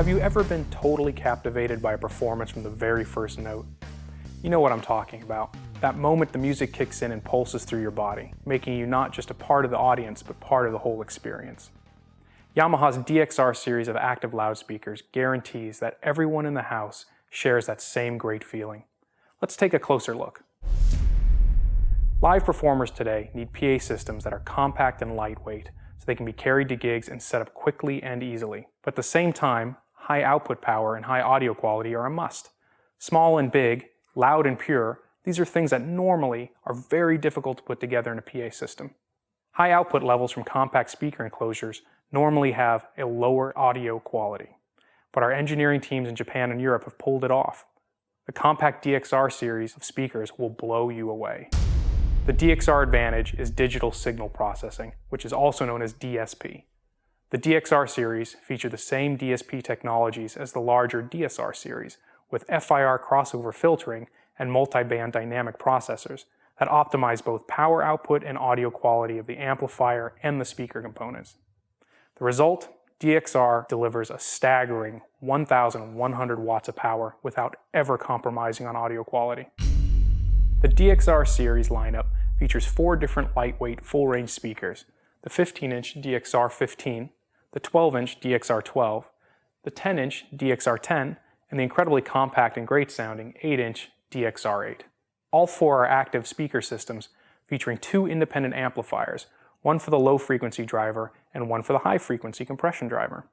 Have you ever been totally captivated by a performance from the very first note? You know what I'm talking about. That moment the music kicks in and pulses through your body, making you not just a part of the audience, but part of the whole experience. Yamaha's DXR series of active loudspeakers guarantees that everyone in the house shares that same great feeling. Let's take a closer look. Live performers today need PA systems that are compact and lightweight, so they can be carried to gigs and set up quickly and easily. But at the same time, high output power and high audio quality are a must. Small and big, loud and pure, these are things that normally are very difficult to put together in a PA system. High output levels from compact speaker enclosures normally have a lower audio quality, but our engineering teams in Japan and Europe have pulled it off. The compact DXR series of speakers will blow you away. The DXR advantage is digital signal processing, which is also known as DSP. The DXR series feature the same DSP technologies as the larger DSR series, with FIR crossover filtering and multi-band dynamic processors that optimize both power output and audio quality of the amplifier and the speaker components. The result, DXR delivers a staggering 1,100 watts of power without ever compromising on audio quality. The DXR series lineup features 4 different lightweight full-range speakers: the 15-inch DXR-15, the 12-inch DXR-12, the 10-inch DXR-10, and the incredibly compact and great-sounding 8-inch DXR-8. All 4 are active speaker systems featuring 2 independent amplifiers, one for the low-frequency driver and one for the high-frequency compression driver.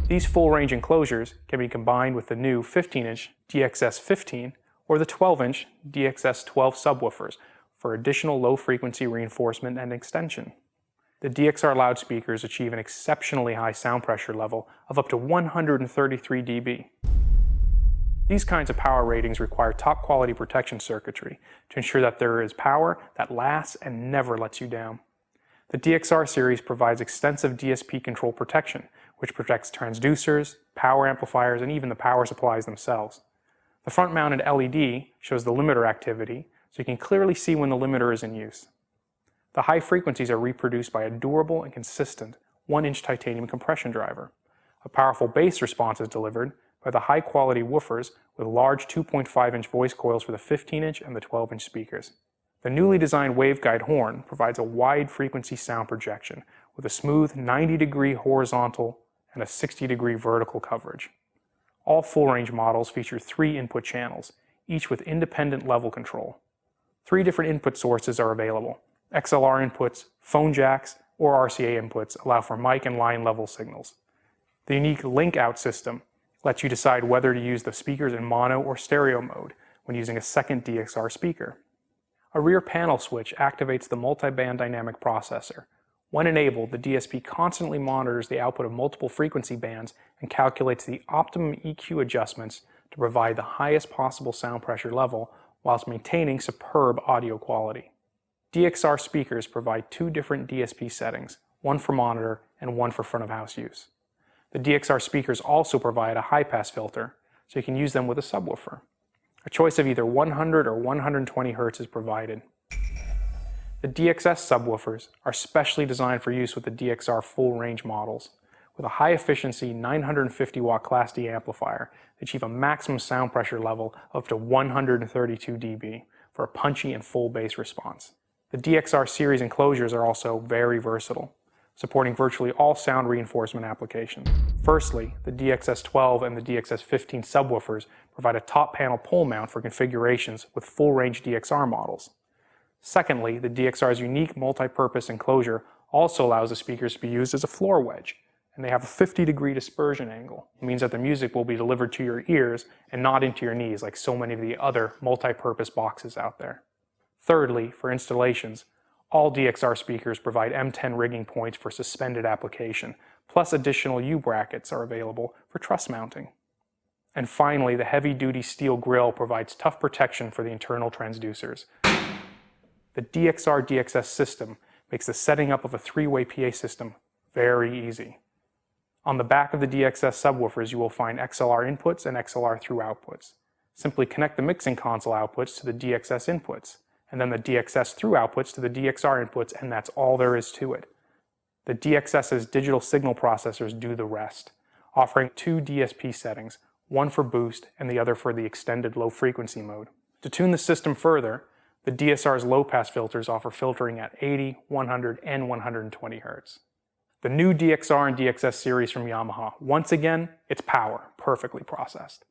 These full-range enclosures can be combined with the new 15-inch DXS-15 or the 12-inch DXS-12 subwoofers for additional low-frequency reinforcement and extension. The DXR loudspeakers achieve an exceptionally high sound pressure level of up to 133 dB. These kinds of power ratings require top-quality protection circuitry to ensure that there is power that lasts and never lets you down. The DXR series provides extensive DSP control protection, which protects transducers, power amplifiers, and even the power supplies themselves. The front-mounted LED shows the limiter activity, so you can clearly see when the limiter is in use. The high frequencies are reproduced by a durable and consistent 1-inch titanium compression driver. A powerful bass response is delivered by the high-quality woofers with large 2.5-inch voice coils for the 15-inch and the 12-inch speakers. The newly designed waveguide horn provides a wide frequency sound projection with a smooth 90-degree horizontal and a 60-degree vertical coverage. All full-range models feature 3 input channels, each with independent level control. 3 different input sources are available. XLR inputs, phone jacks, or RCA inputs allow for mic and line level signals. The unique link-out system lets you decide whether to use the speakers in mono or stereo mode when using a second DXR speaker. A rear panel switch activates the multi-band dynamic processor. When enabled, the DSP constantly monitors the output of multiple frequency bands and calculates the optimum EQ adjustments to provide the highest possible sound pressure level whilst maintaining superb audio quality. DXR speakers provide 2 different DSP settings, one for monitor and one for front-of-house use. The DXR speakers also provide a high-pass filter, so you can use them with a subwoofer. A choice of either 100 or 120 Hz is provided. The DXS subwoofers are specially designed for use with the DXR full-range models. With a high-efficiency 950 watt Class D amplifier, they achieve a maximum sound pressure level of up to 132 dB for a punchy and full bass response. The DXR series enclosures are also very versatile, supporting virtually all sound reinforcement applications. Firstly, the DXS-12 and the DXS-15 subwoofers provide a top panel pole mount for configurations with full-range DXR models. Secondly, the DXR's unique multi-purpose enclosure also allows the speakers to be used as a floor wedge, and they have a 50-degree dispersion angle. It means that the music will be delivered to your ears and not into your knees like so many of the other multi-purpose boxes out there. Thirdly, for installations, all DXR speakers provide M10 rigging points for suspended application, plus additional U-brackets are available for truss mounting. And finally, the heavy-duty steel grille provides tough protection for the internal transducers. The DXR-DXS system makes the setting up of a 3-way PA system very easy. On the back of the DXS subwoofers, you will find XLR inputs and XLR through outputs. Simply connect the mixing console outputs to the DXS inputs, and then the DXS through outputs to the DXR inputs, and that's all there is to it. The DXS's digital signal processors do the rest. offering two DSP settings, one for boost and the other for the extended low frequency mode. To tune the system further, the DSR's low-pass filters offer filtering at 80, 100, and 120 Hz. The new DXR and DXS series from Yamaha, once again, it's power, perfectly processed.